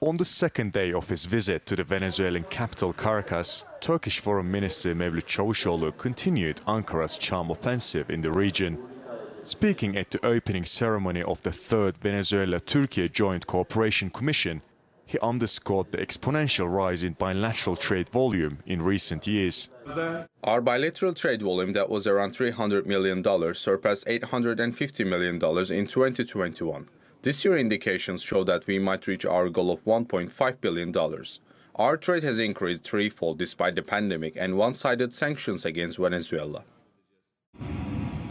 On the second day of his visit to the Venezuelan capital Caracas, Turkish Foreign Minister Mevlut Cavusoglu continued Ankara's charm offensive in the region. Speaking at the opening ceremony of the third Venezuela-Türkiye Joint Cooperation Commission, he underscored the exponential rise in bilateral trade volume in recent years. Our bilateral trade volume that was around $300 million surpassed $850 million in 2021. This year indications show that we might reach our goal of $1.5 billion. Our trade has increased threefold despite the pandemic and one-sided sanctions against Venezuela.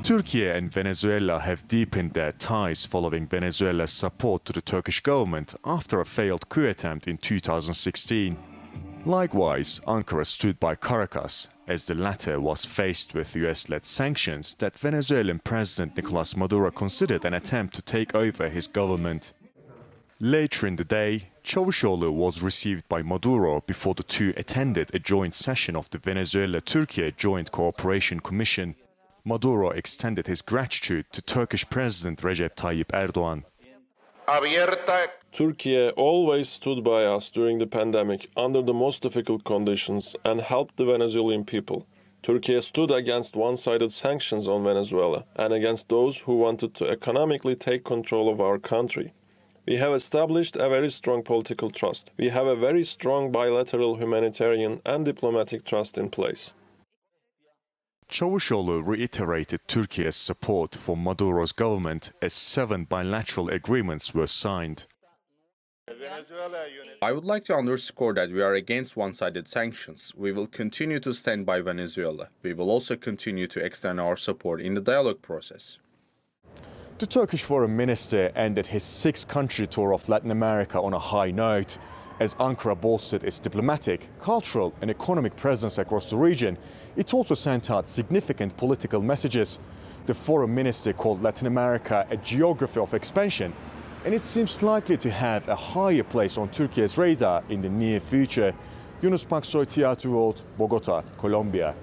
Türkiye and Venezuela have deepened their ties following Venezuela's support to the Turkish government after a failed coup attempt in 2016. Likewise, Ankara stood by Caracas, as the latter was faced with US-led sanctions that Venezuelan President Nicolas Maduro considered an attempt to take over his government. Later in the day, Cavusoglu was received by Maduro before the two attended a joint session of the Venezuela-Türkiye Joint Cooperation Commission. Maduro extended his gratitude to Turkish President Recep Tayyip Erdogan. Türkiye always stood by us during the pandemic under the most difficult conditions and helped the Venezuelan people. Türkiye stood against one-sided sanctions on Venezuela and against those who wanted to economically take control of our country. We have established a very strong political trust. We have a very strong bilateral humanitarian and diplomatic trust in place. Cavusoglu reiterated Turkey's support for Maduro's government as 7 bilateral agreements were signed. I would like to underscore that we are against one-sided sanctions. We will continue to stand by Venezuela. We will also continue to extend our support in the dialogue process. The Turkish foreign minister ended his 6-country tour of Latin America on a high note. As Ankara bolstered its diplomatic, cultural and economic presence across the region, it also sent out significant political messages. The foreign minister called Latin America a geography of expansion, and it seems likely to have a higher place on Turkey's radar in the near future. Yunus Paksoy, Tiyatro World, Bogota, Colombia.